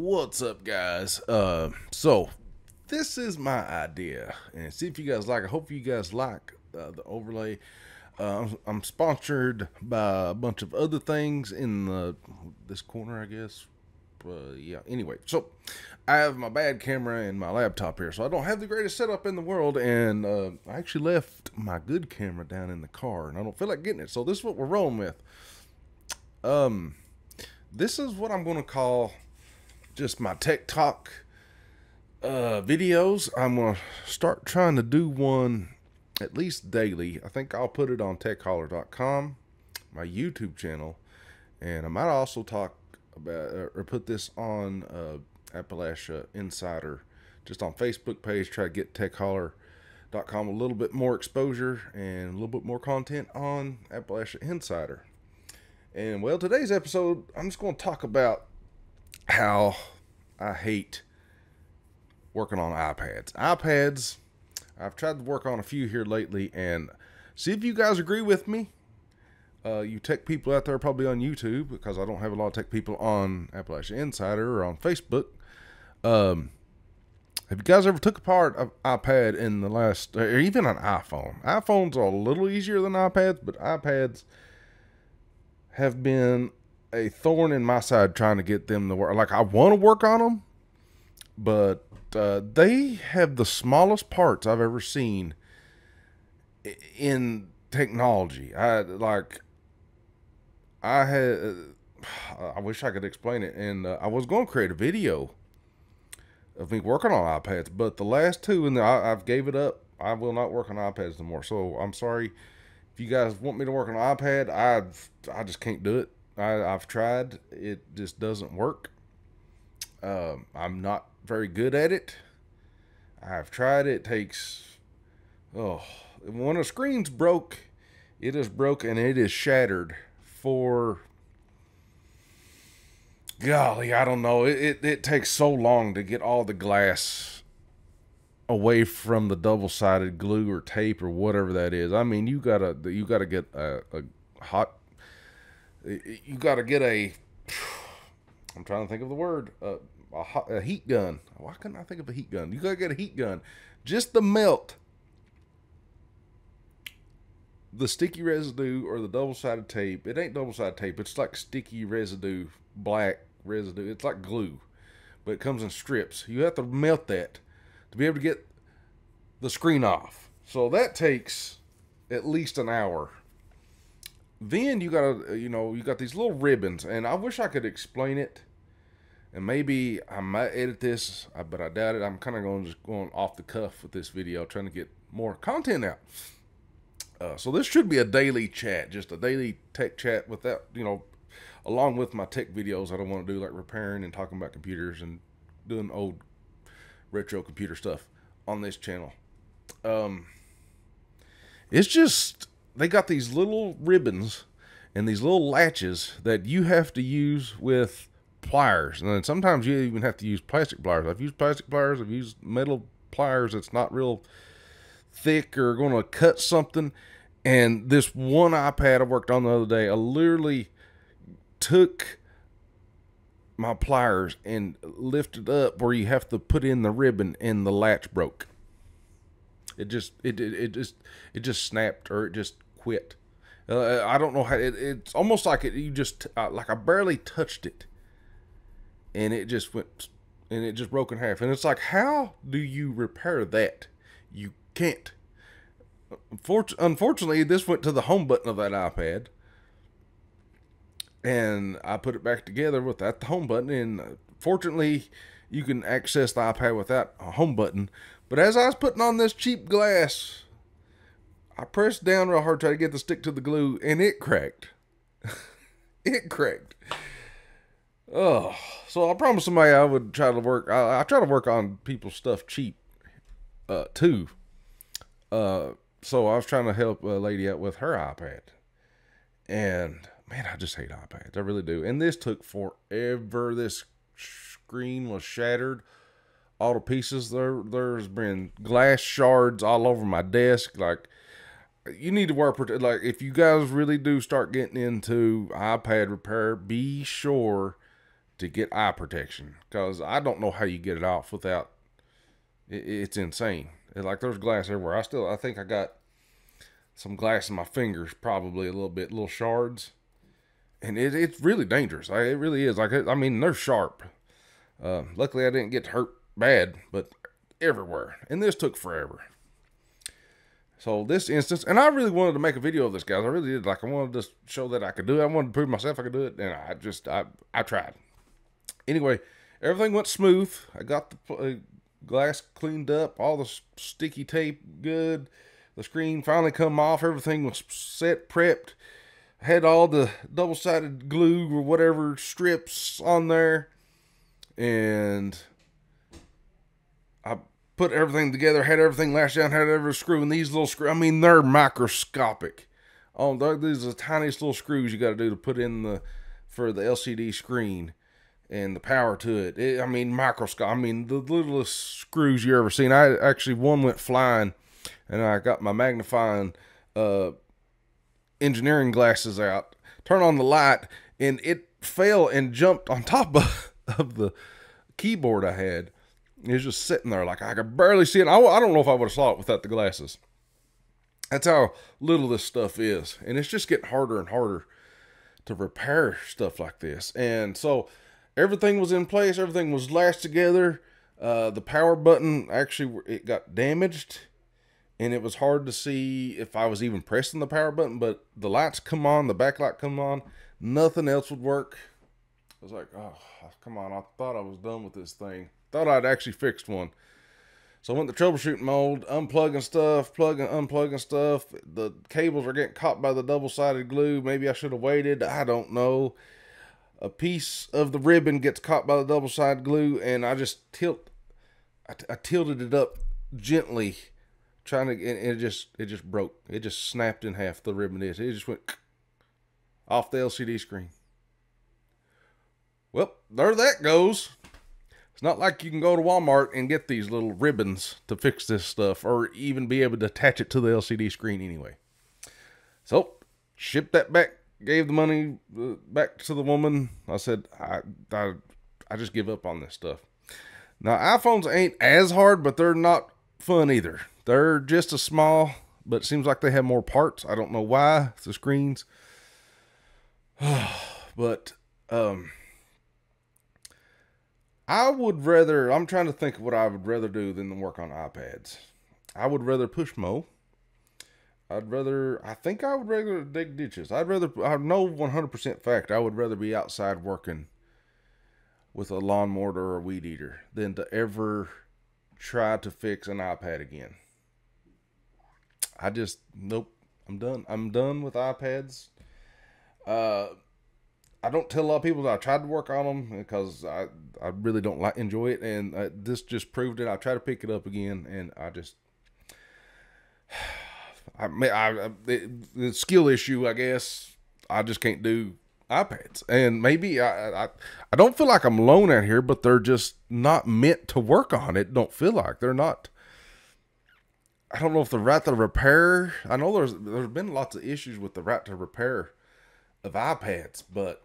What's up, guys? So this is my idea, and see if you guys like it. Hope you guys like the overlay. I'm sponsored by a bunch of other things in this corner, I guess. Yeah. Anyway, so I have my bad camera and my laptop here, so I don't have the greatest setup in the world, and I actually left my good camera down in the car, and I don't feel like getting it. So this is what we're rolling with. This is what I'm going to call just my tech talk videos. I'm going to start trying to do one at least daily. I think I'll put it on TechHoller.com, my YouTube channel, and I might also talk about or put this on Appalachia Insider, just on Facebook page. Try to get TechHoller.com a little bit more exposure and a little bit more content on Appalachia Insider. And well, today's episode, I'm just going to talk about how I hate working on iPads. I've tried to work on a few here lately, and see if you guys agree with me. You tech people out there probably on YouTube, because I don't have a lot of tech people on Appalachia Insider or on Facebook. Have you guys ever took apart an iPad in the last, or even an iPhone? iPhones are a little easier than iPads, but iPads have been a thorn in my side trying to get them to work. Like, I want to work on them, but they have the smallest parts I've ever seen in technology. I wish I could explain it, and I was going to create a video of me working on iPads, but the last two, and I've gave it up. I will not work on iPads anymore. So I'm sorry. If you guys want me to work on an iPad, I just can't do it. I've tried. It just doesn't work. I'm not very good at it. I've tried. It takes, when a screen's broke, it is broke and it is shattered for, golly, I don't know. It takes so long to get all the glass away from the double-sided glue or tape or whatever that is. I mean, you gotta get a hot. You gotta get a. I'm trying to think of the word. A heat gun. Why couldn't I think of a heat gun? You gotta get a heat gun just to melt the sticky residue or the double-sided tape. It ain't double-sided tape. It's like sticky residue, black residue. It's like glue, but it comes in strips. You have to melt that to be able to get the screen off. So that takes at least an hour. Then you gotta, you got these little ribbons, and I wish I could explain it. And maybe I might edit this, but I doubt it. I'm kind of going off the cuff with this video, trying to get more content out. So this should be a daily chat, just a daily tech chat with that, along with my tech videos I don't want to do, like repairing and talking about computers and doing old retro computer stuff on this channel. It's just, they got these little ribbons and these little latches that you have to use with pliers, and then sometimes you even have to use plastic pliers. I've used plastic pliers, I've used metal pliers that's not real thick or going to cut something. And this one iPad I worked on the other day, I literally took my pliers and lifted up where you have to put in the ribbon, and the latch broke. It just snapped, or it just quit. I don't know how. It's almost like like I barely touched it, and it just went, and it just broke in half. And it's like, how do you repair that? You can't. Unfortunately, this went to the home button of that iPad, and I put it back together without the home button. And fortunately, you can access the iPad without a home button. But as I was putting on this cheap glass, I pressed down real hard, trying to get the stick to the glue, and it cracked. It cracked. Oh, so I promised somebody I would try to work. I try to work on people's stuff cheap, too. So I was trying to help a lady out with her iPad, and man, I just hate iPads. I really do. And this took forever. This screen was shattered all to pieces. There's been glass shards all over my desk. Like, you need to wear like, if you guys really do start getting into iPad repair, be sure to get eye protection, because I don't know how you get it off without. It's insane. Like there's glass everywhere. I think I got some glass in my fingers, probably a little shards, and it's really dangerous. It really is. Like I mean, they're sharp. Luckily, I didn't get hurt bad, but everywhere. And this took forever. So this instance, and I really wanted to make a video of this, guys. I really did. Like I wanted to show that I could do it. I wanted to prove myself I could do it, and I tried. Anyway, everything went smooth. I got the glass cleaned up, all the sticky tape good. The screen finally come off. Everything was set, prepped. Had all the double-sided glue or whatever strips on there, and I put everything together, had everything lashed down, had every screw, and these little screws, I mean, they're microscopic. Oh, these are the tiniest little screws you got to do to put in for the LCD screen and the power to it. I mean, microscopic. I mean, the littlest screws you ever seen. I actually, one went flying, and I got my magnifying engineering glasses out, turn on the light, and it fell and jumped on top of the keyboard I had. It was just sitting there like I could barely see it. I don't know if I would have saw it without the glasses. That's how little this stuff is. And it's just getting harder and harder to repair stuff like this. And so everything was in place. Everything was lashed together. The power button, actually, it got damaged. And it was hard to see if I was even pressing the power button. But the lights come on. The backlight come on. Nothing else would work. I was like, oh, come on. I thought I was done with this thing. Thought I'd actually fixed one. So I went the troubleshooting mode, unplugging stuff, unplugging stuff. The cables are getting caught by the double-sided glue. Maybe I should have waited. I don't know. A piece of the ribbon gets caught by the double-sided glue, and I just I tilted it up gently, trying to, and it just broke. It just snapped in half. The ribbon is. It just went off the LCD screen. Well, there that goes. It's not like you can go to Walmart and get these little ribbons to fix this stuff, or even be able to attach it to the LCD screen anyway. So, shipped that back, gave the money back to the woman. I said, I just give up on this stuff. Now, iPhones ain't as hard, but they're not fun either. They're just as small, but it seems like they have more parts. I don't know why. It's the screens. But, I would rather, I'm trying to think of what I would rather do than work on iPads. I would rather push mow. I think I would rather dig ditches. I know 100% fact I would rather be outside working with a lawnmower or a weed eater than to ever try to fix an iPad again. Nope. I'm done. I'm done with iPads. I don't tell a lot of people that I tried to work on them because I really don't enjoy it, and this just proved it. I tried to pick it up again, and the skill issue, I guess. I just can't do iPads, and maybe I don't feel like I'm alone out here, but they're just not meant to work on it. Don't feel like they're not. I don't know if the right to repair. I know there's been lots of issues with the right to repair of iPads, but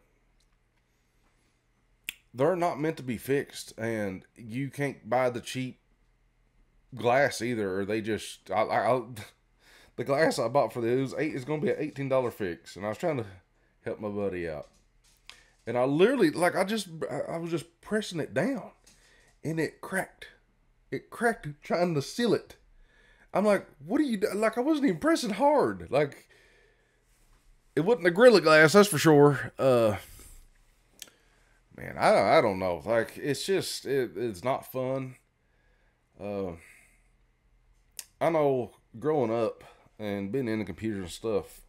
they're not meant to be fixed, and you can't buy the cheap glass either. Or they just, the glass I bought for this is going to be an $18 fix, and I was trying to help my buddy out, and I literally, like, I was just pressing it down, and it cracked. It cracked trying to seal it. I'm like, what are you doing? Like, I wasn't even pressing hard. Like, it wasn't a Gorilla Glass, that's for sure. Man, I don't know. Like, it's just, it's not fun. I know growing up and being into computers and stuff,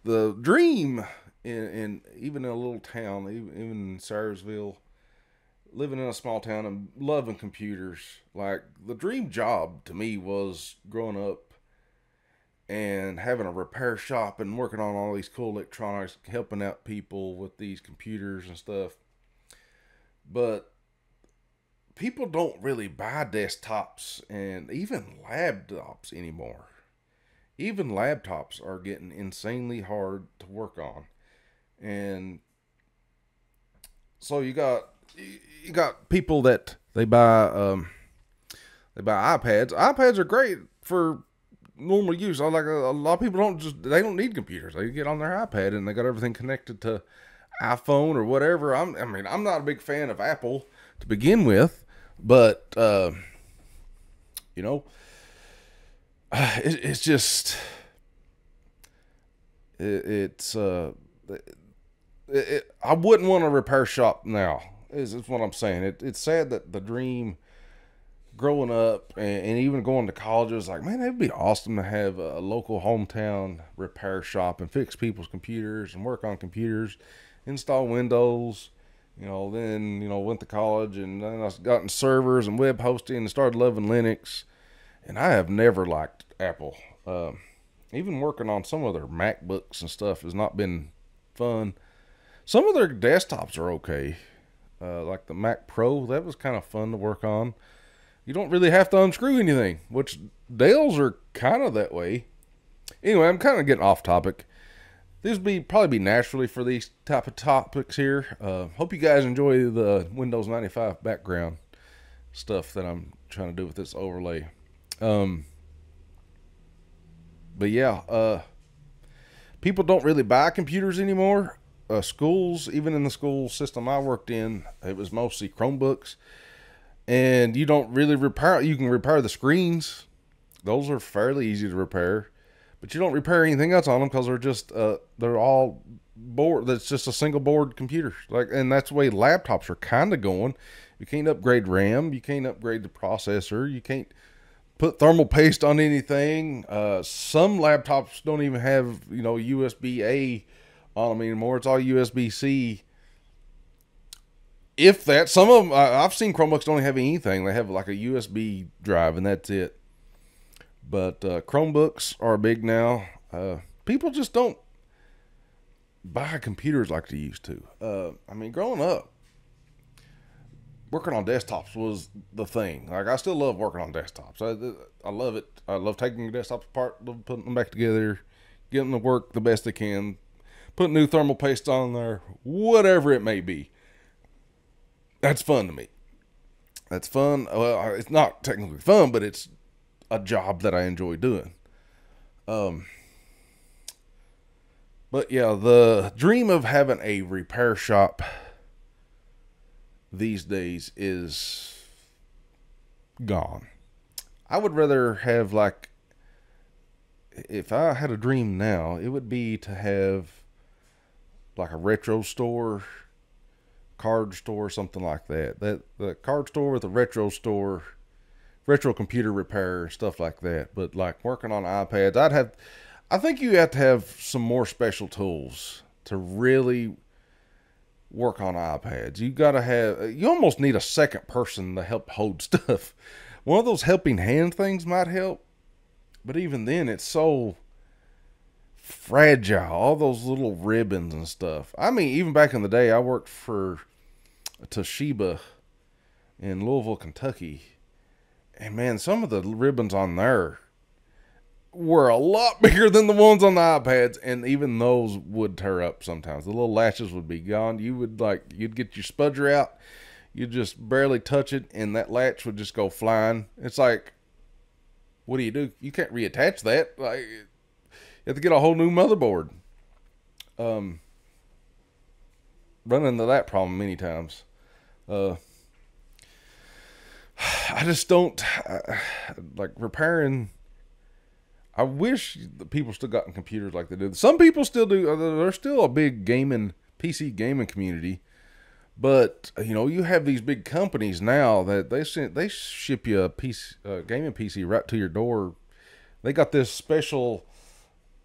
the dream in even in a little town, even in Sayersville, living in a small town and loving computers, like, the dream job to me was growing up and having a repair shop and working on all these cool electronics, helping out people with these computers and stuff. But people don't really buy desktops and even laptops anymore. Even laptops are getting insanely hard to work on. And So you got people that they buy iPads. iPads are great for normal use. Like a lot of people they don't need computers. They get on their iPad and they got everything connected to iPhone or whatever. I'm not a big fan of Apple to begin with, but you know, it's just it's I wouldn't want a repair shop now. Is what I'm saying. It's sad that the dream growing up and even going to college was like, man, it'd be awesome to have a local hometown repair shop and fix people's computers and work on computers, install Windows. Then went to college and then I got in servers and web hosting and started loving Linux. And I have never liked Apple. Even working on some of their MacBooks and stuff has not been fun. Some of their desktops are okay. Like the Mac Pro, that was kind of fun to work on. You don't really have to unscrew anything, which Dell's are kind of that way. Anyway, I'm kind of getting off topic. This would probably be naturally for these type of topics here. Hope you guys enjoy the Windows 95 background stuff that I'm trying to do with this overlay. But yeah, people don't really buy computers anymore. Schools, even in the school system I worked in, it was mostly Chromebooks. And you don't really repair. You can repair the screens. Those are fairly easy to repair. But you don't repair anything else on them because they're all board. That's just a single board computer. And that's the way laptops are kind of going. You can't upgrade RAM. You can't upgrade the processor. You can't put thermal paste on anything. Some laptops don't even have USB-A on them anymore. It's all USB-C. If that, some of them, I've seen Chromebooks don't have anything. They have like a USB drive and that's it. But Chromebooks are big now. People just don't buy computers like they used to. Growing up, working on desktops was the thing. Like, I still love working on desktops. I love it. I love taking desktops apart, putting them back together, getting them to work the best they can, putting new thermal paste on there, whatever it may be. That's fun to me. That's fun. Well, it's not technically fun, but it's a job that I enjoy doing. But yeah, the dream of having a repair shop these days is gone. I would rather have, like, if I had a dream now, it would be to have like a retro store, card store, something like that. The card store with a retro store, retro computer repair, stuff like that. But like working on iPads, I think you have to have some more special tools to really work on iPads. You almost need a second person to help hold stuff. One of those helping hand things might help, but even then it's so fragile. All those little ribbons and stuff. Even back in the day, I worked for Toshiba in Louisville, Kentucky, and man, some of the ribbons on there were a lot bigger than the ones on the iPads, and even those would tear up sometimes. The little latches would be gone. You'd get your spudger out, you'd just barely touch it, and that latch would just go flying. It's like, what do? You can't reattach that. Like, you have to get a whole new motherboard. Run into that problem many times. I just don't like repairing. I wish the people still got computers like they do. Some people still do. There's still a big PC gaming community, but you have these big companies now that they ship you a gaming PC right to your door. They got this special.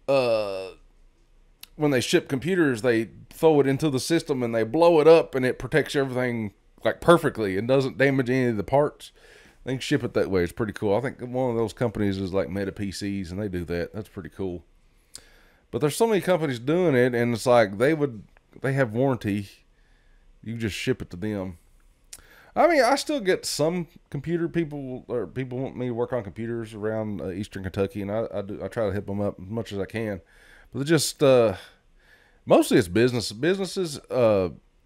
When they ship computers, they throw it into the system and they blow it up, and it protects everything like perfectly and doesn't damage any of the parts. They can ship it that way. It's pretty cool. I think one of those companies is like Meta PCs, and they do that. That's pretty cool. But there's so many companies doing it, and it's like they have warranty. You just ship it to them. I still get some computer people, or people want me to work on computers around Eastern Kentucky, and I try to hit them up as much as I can. But just mostly it's businesses.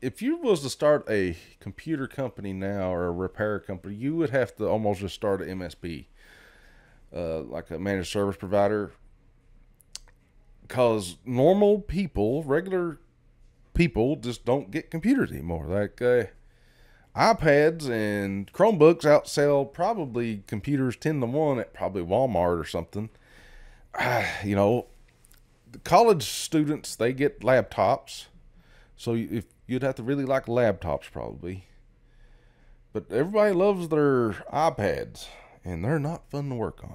if you was to start a computer company now or a repair company, you would have to almost just start an MSP, like a managed service provider, because normal people, regular people, just don't get computers anymore. Like iPads and Chromebooks outsell probably computers 10 to 1 at probably Walmart or something. You know, the college students, they get laptops. So if you'd have to really like laptops probably. But everybody loves their iPads, and they're not fun to work on.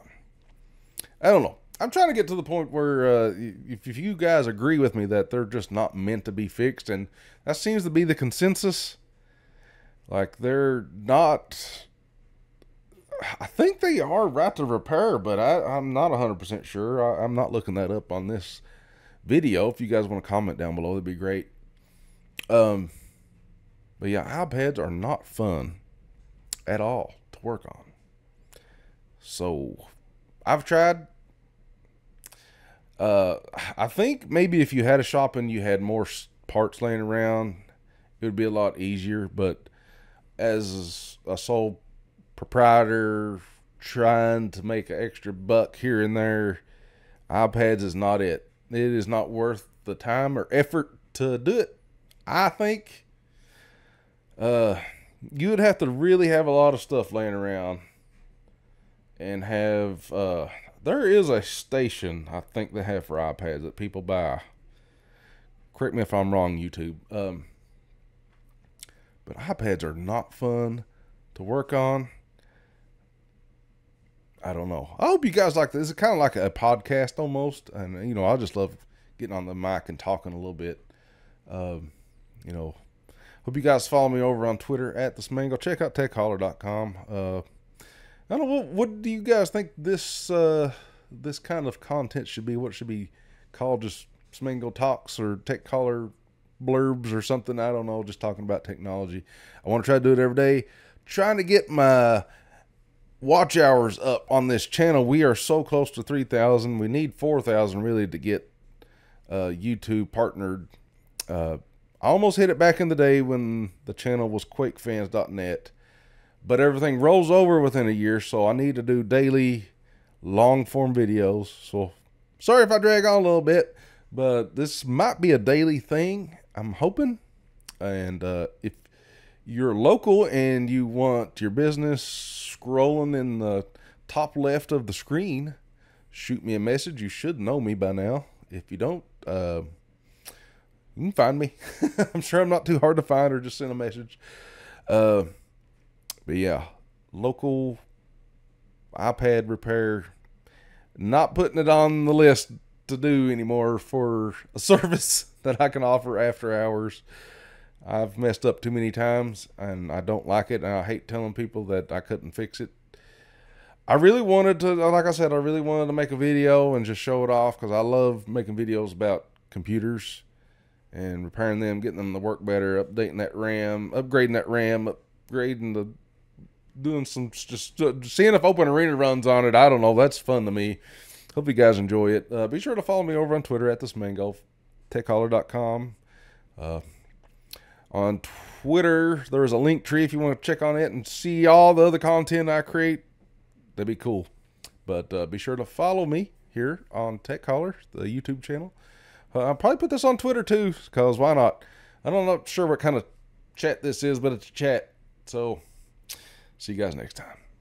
I don't know. I'm trying to get to the point where if you guys agree with me that they're just not meant to be fixed, and that seems to be the consensus. Like, they're not... I think they are right to repair, but I'm not 100% sure. I'm not looking that up on this video. If you guys want to comment down below, that'd be great. But yeah, iPads are not fun at all to work on. So I've tried. I think maybe if you had a shop and you had more parts laying around, it would be a lot easier. But as a sole proprietor trying to make an extra buck here and there, iPads is not it. It is not worth the time or effort to do it. I think you would have to really have a lot of stuff laying around and have there is a station I think they have for iPads that people buy. Correct me if I'm wrong, YouTube. But iPads are not fun to work on. I don't know. I hope you guys like this. It's kind of like a podcast almost. And, you know, I just love getting on the mic and talking a little bit. You know, hope you guys follow me over on Twitter at the Smango. Check out TechHoller.com. I don't know, what do you guys think this this kind of content should be? What should be called? Just Smango Talks or TechHoller blurbs or something? I don't know. Just talking about technology. I want to try to do it every day. Trying to get my watch hours up on this channel. We are so close to 3,000. We need 4,000 really to get YouTube partnered. I almost hit it back in the day when the channel was quakefans.net, but everything rolls over within a year, so I need to do daily long form videos. So sorry if I drag on a little bit, but this might be a daily thing, I'm hoping. And if you're local and you want your business scrolling in the top left of the screen, shoot me a message. You should know me by now. If you don't, you can find me. I'm sure I'm not too hard to find, or just send a message. But yeah, local iPad repair. Not putting it on the list to do anymore for a service that I can offer after hours. I've messed up too many times, and I don't like it, and I hate telling people that I couldn't fix it. I really wanted to, like I said, I really wanted to make a video and just show it off, because I love making videos about computers and repairing them, getting them to work better, updating that RAM, upgrading that RAM, upgrading the, doing some, just seeing if Open Arena runs on it. I don't know. That's fun to me. Hope you guys enjoy it. Be sure to follow me over on Twitter at the Smango, TechHoller.com. On Twitter, there's a link tree if you want to check on it and see all the other content I create. That'd be cool. But be sure to follow me here on TechHoller, the YouTube channel. I'll probably put this on Twitter too, because why not? I'm not sure what kind of chat this is, but it's a chat. So, see you guys next time.